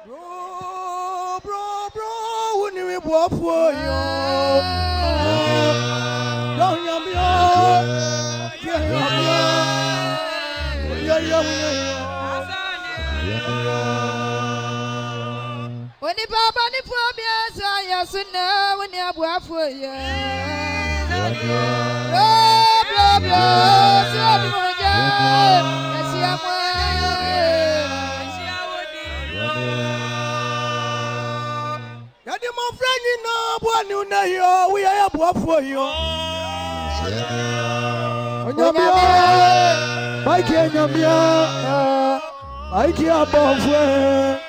Bro, when you go for you. Don't you be when the Baba ni promise, I soon know when you go for you. My friend, you know what you know. We are up for you. I can't above where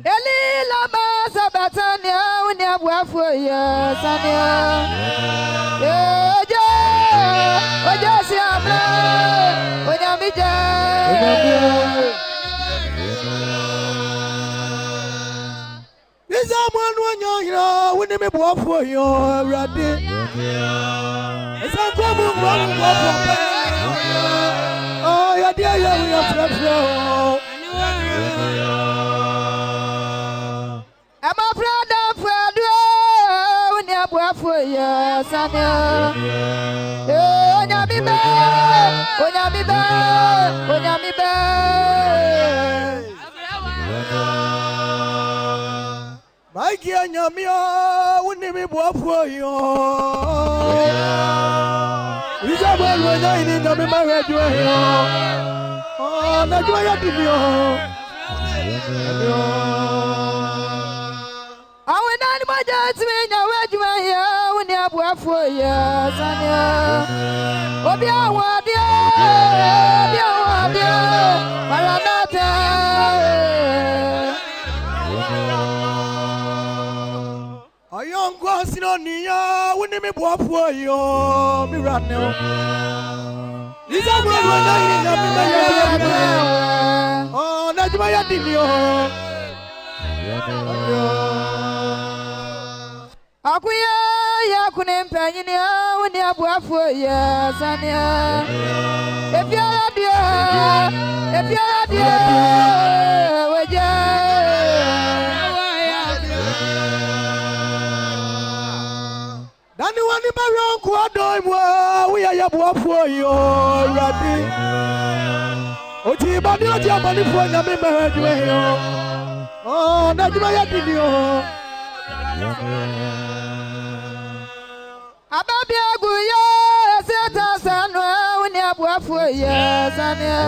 Elila Masabatania, when you have for you, Sanya. Is someone when you're when they walk for you, ready? It's a problem. Oh, yeah, dear, we are I'm a friend of Fredro when you have for you, Sanya. My dear, Yamia, wouldn't be born for you. Is that what we're in the marriage? Oh, not what I did. I will not my dad to me now. When you have work for you, Sanya. Oh, be our dear, Maranatha. A young person on the wouldn't be born for you, Miranda. Is that what we're in the marriage? Oh, not what I did. Akuya ya kunempanyini when you have for you, Sanya. If you're dear, Danny one in my room, we are your boy for you, Raddy. Oti, but not your money for your memory. Oh, that's my opinion. Ababia Guya, Santa Sanwa, when you have work for you, Sanya.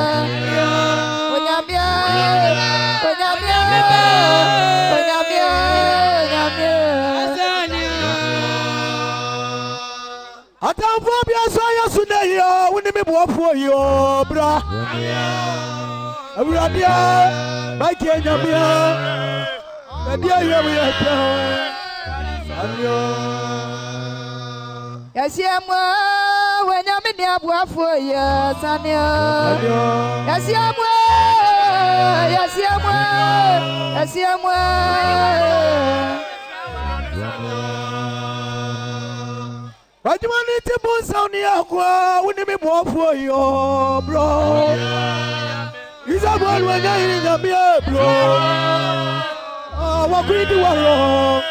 I can't phobia Saya Sunaya when they work for you, bra. I will have my Kenya, and dear, we are. Yes, when I'm in the work for you, Sanya. Yes, But you want to put on the aqua when they work for you, bro. Is that one when you're in the beer, bro? Oh, what we do wrong?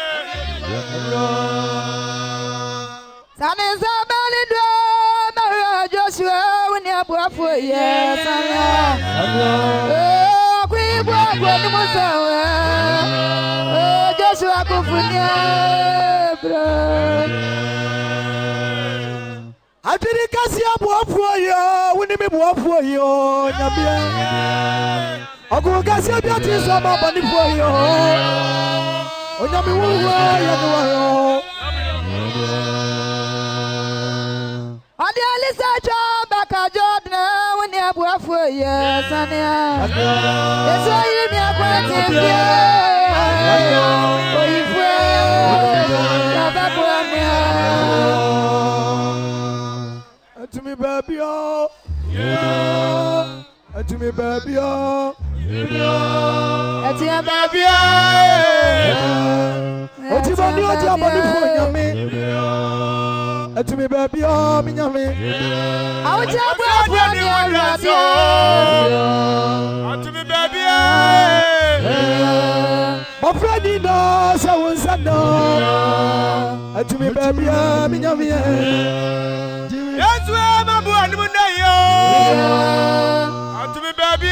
San Isabel, Joshua, when you have work for you, Sanya. We work when you must Joshua Kufunia, bro. I didn't catch you up for you when you work for you, Nabia. I'll go catch you up to some money for you. Oh, Nabi, Lisa back a job now when you have work for you, Sanya. It's all you need to me, baby, oh, yeah, to me, baby, oh, yeah, to me, baby, to me, baby, oh, me, I would tell friend no so won't no. To me baby, me nyame. Yes, we am a boy munayo. To me baby.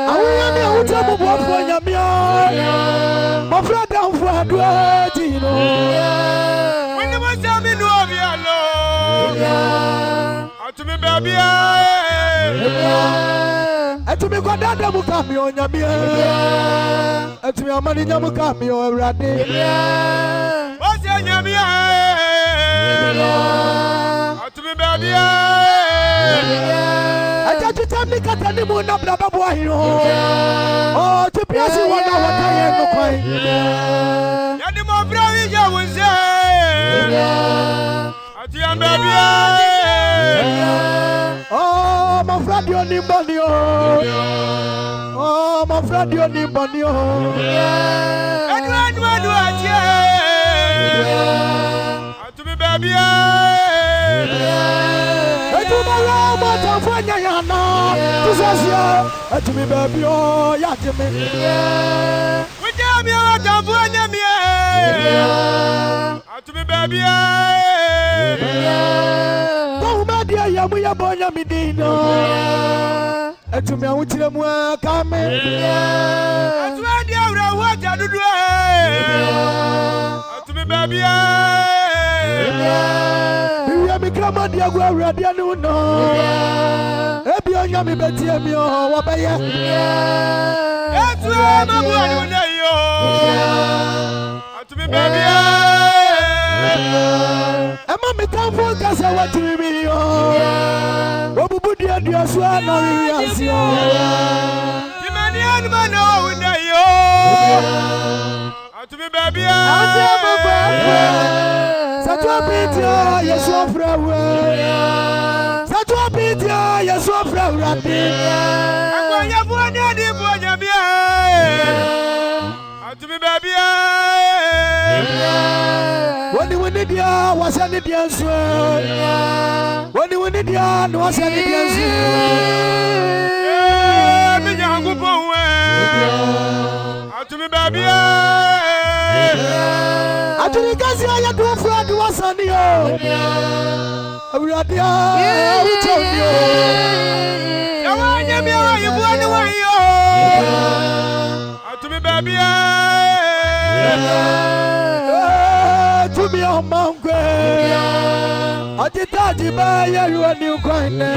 I will am a boy for nyame. My friend down for a duet, When you must have me no of your love. To me baby. To me go down the mukami on nyame. To me amani nyamukami o Ewurade. What's your nyame? To me baby. I just tell me katani mo na baba boy hino. Oh, to piasi wana wataye no kwai. Yadi mo brawi ya wunze. Ati ya baby. Oh, my friend you ni boni o. Oh, my friend you ni boni o. Edward ati. Ati me baby. To me baby, oh, yeah, to me. We tell me what I'm for them, to me baby. Oh, my dear, yeah, we are born a medino. And to me, I want to come. That's why they are what I do. To me baby. Me come on, dear, go ready, I don't know. Ebi onya mi beti emi o wa beye. Etu e ma bu anu na yo. Atu mi baby. Ema mi kan fo kasa wa tiri mi yo. Obubu dia dia so na wi asio. Ti mani anu ma na o na yo. Atu mi baby. Atu mo ba. Satu apitia Yesu afrawe. Satu apitia Yesu afrawe. Akwa ya bu ani adi bu anya bia. Atu mi baby. Woni dia wasani dia nso. Woni dia no wasani dia nso. Mi nyangu po we. Atu mi baby. Aturi gazi ya do fura do wasani yo. Awurade a utomi yo. Ya wanya mi wa yibu ani wa yo. Atu mi baby. Tumi o mangwe. Atitaji ba ya ru ani ukwane.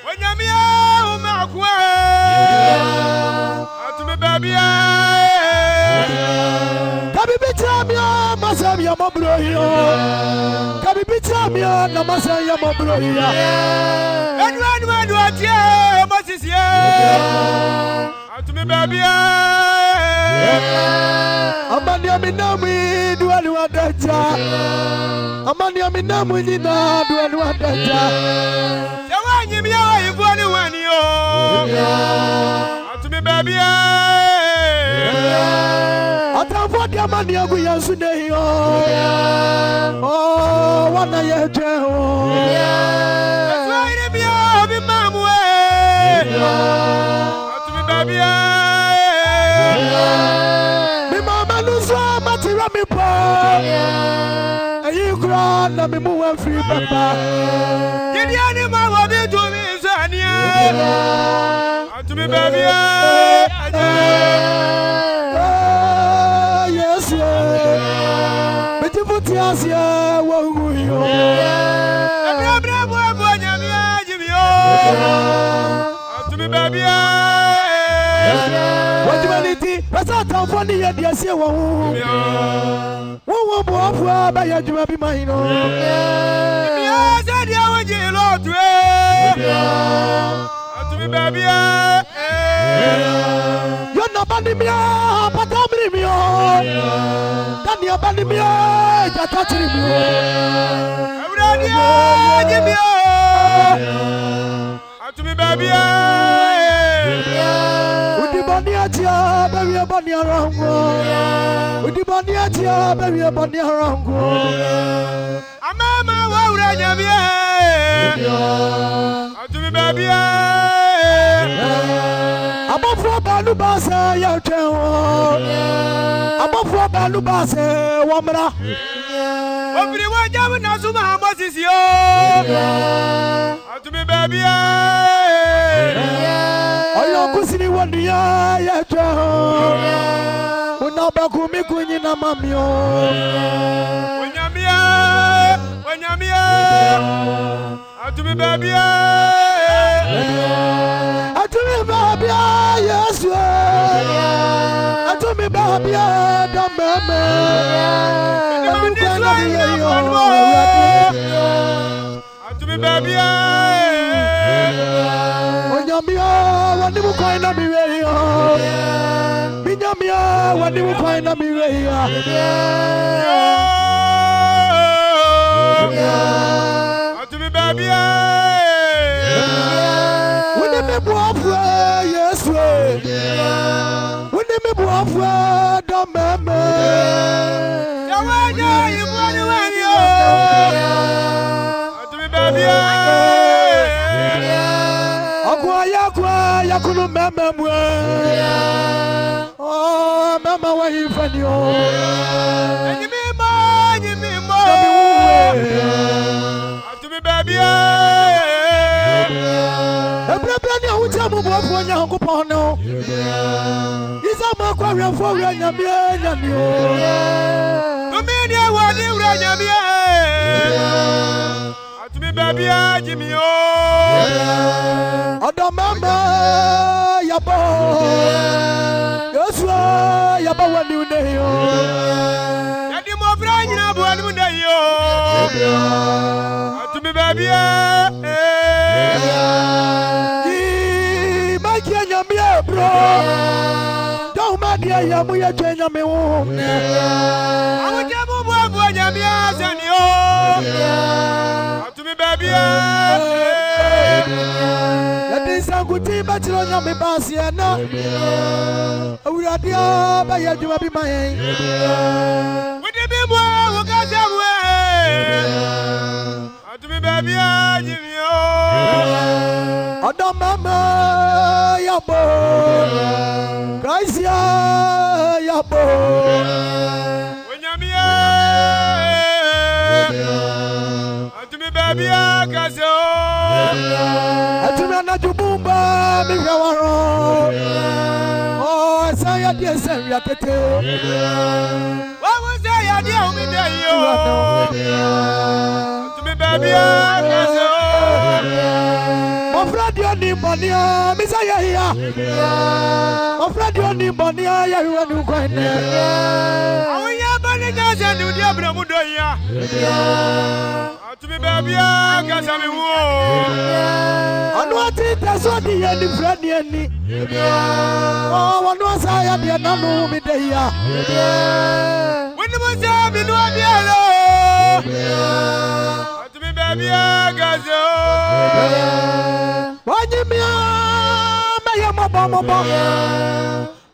Wanya mi o makwa. Atu mi baby. Kabibitamia masabia mabrohio. Kabibitamia na masaya mabrohia. Edward atie masisia. Atumi baby. Amani aminamu duani wadaja. Amani aminamu nyina duani wadaja. Yawanyi miya ifuani wanio. Atumi baby. Atamfo dia mani agu yansu ne yo. Oh, wana ye jeho. Etwaire biya bi mamwe. Atumi baby. Mi mama nuso matira mi pa. Ayi kura na mi mu wan free papa. Yedi ani ma wo bi tu mi sania. Atumi baby. Asia wa huyo. Abra bo nyami ajibio. Atumi baby. Wajibaniti, basa tamfoni ya diasie wa hu. Wo bo afua ba ya juma bi mahino. Ya zadia waji lotwe. Atumi baby. Yo na bani mia patamri mio. Tani abani mia jatatri mio. Abradia jibio. Atumi baby. Udibani atia baby bani arango. Udibani atia baby bani arango. Amama wa ura nyami. Atumi baby. Abafra balu ba say ya tell. Above Balubas, Wamra. Everyone, Jamana Zuma, Moses, yo. To me, baby. Oh, you couldn't want the ya tell. When I back with me, Queen in a mamio. When you're to me, baby. To me, baby, yes, to me, baby, don't to me, baby, when you're what you kind of be radio. Binyamia, what you kind of be radio. To me, baby, yes, when they make one for the member, you want to be baby. I couldn't remember. Oh, Mamma, why you find you? To be baby. Is a macquarie for Ranyamia. To be baby, Jimmy. I don't remember Yabo. Yes, Yabo, when you know. And you more bright in a boy, to be baby. Bro, don't mind ya, we are changing me. I want to move on, to me, baby. That is a good team, but you don't me, Bassiana. I will have you by your do be my. Would you be more? Look at that way. To me, baby, I don't remember Yabo, Gracia Yabo. When you're to me, baby, Caso. To me, not to Bumba, Migawaro. Oh, say, yes, and Yakete. What was I? To me, baby, Caso. Radio Nibonia, Miss Aya. Of Radio Nibonia, you are new coin. Oh, yeah, but it doesn't do the Abramudoya. To be baby, I guess I'm a war. I know that's what the end of Friday. Oh, one was I at the end of me there. When the was I be no to be baby, I guess. Why you me? I am a bomb.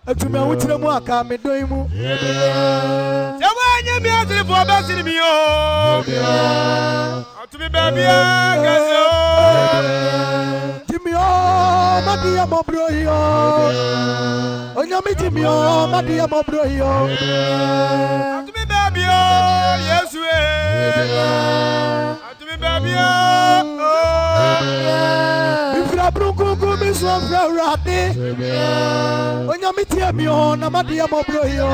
To me, which the more come and do him. So when you be out for passing me, to me, baby, Jimmy, oh, Madia Mobroyo. Oh, you meet me, oh, Madia Mobroyo. To me, baby, yes, we. To me, baby, Bruco, Miss Rati. When you meet me on a Madia Mobroyo.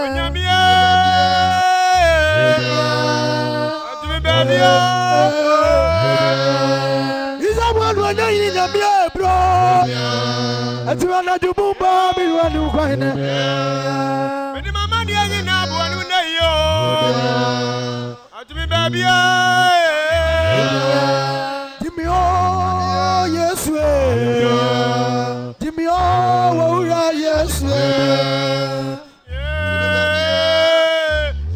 When you meet me, baby, is that one when you're in a beer, bro? And you are not to boom, Bobby, when you find it. When the mamma is in a one who know you. To me, baby, Jimmy, oh, yes, Jimmy, oh, yes,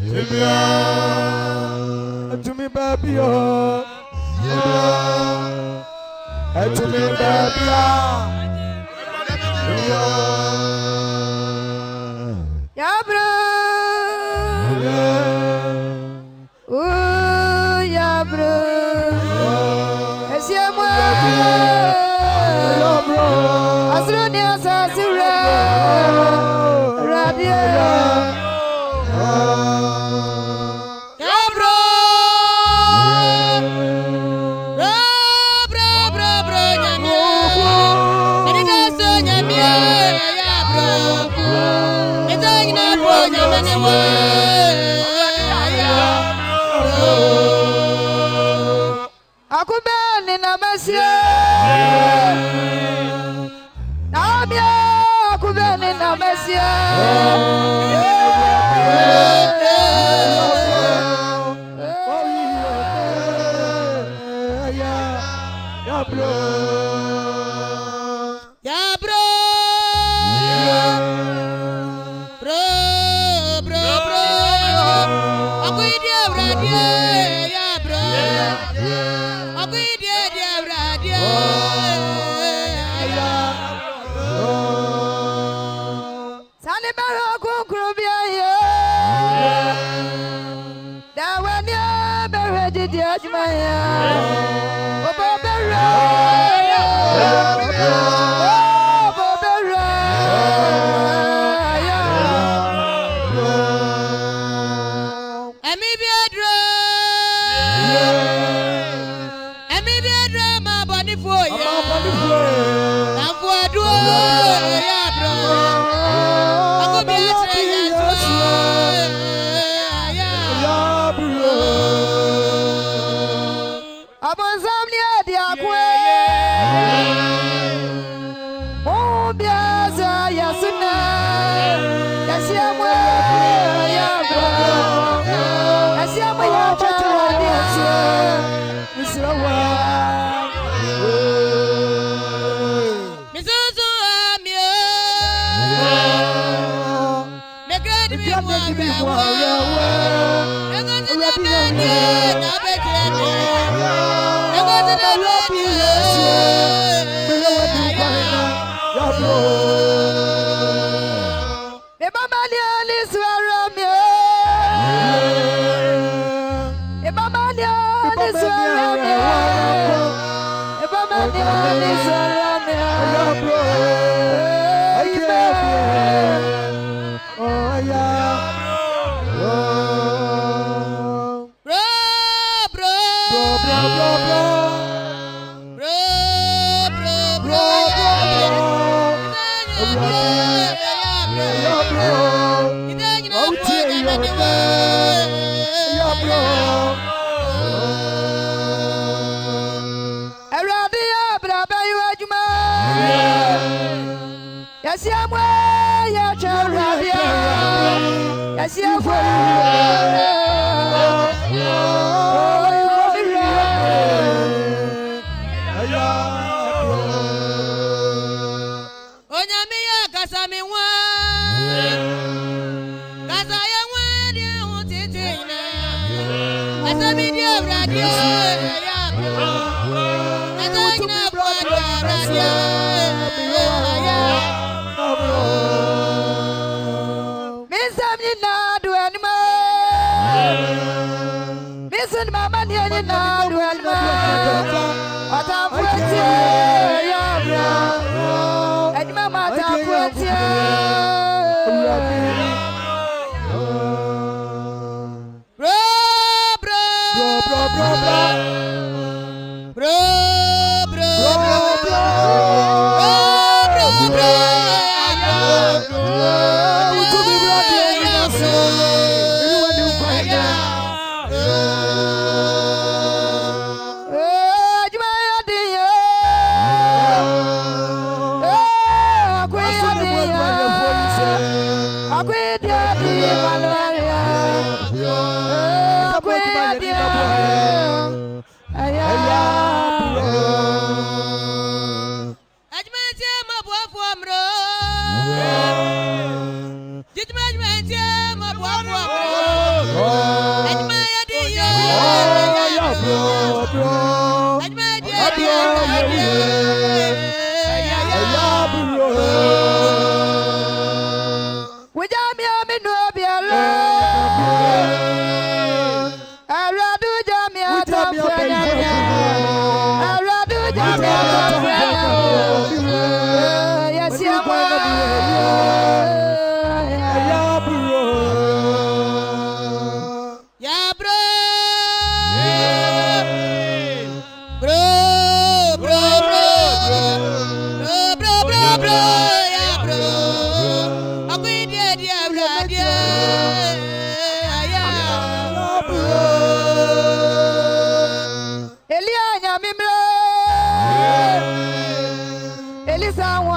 Jimmy, to me, baby, oh, to me, baby, yeah, bro. Oh, yeah, bro. Asrunia Sasura Radio Yabro Akubeni na Mesia Namia akubeni na Mesia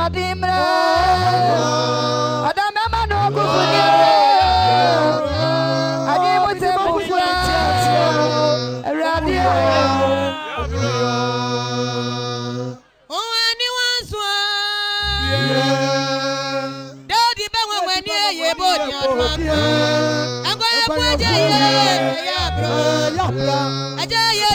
Radimra Adam Mano Kufunia Adimute Mufua Radio Oh anyone swan Daddy Bawa when ye both I'm going to put ya bro Ajaya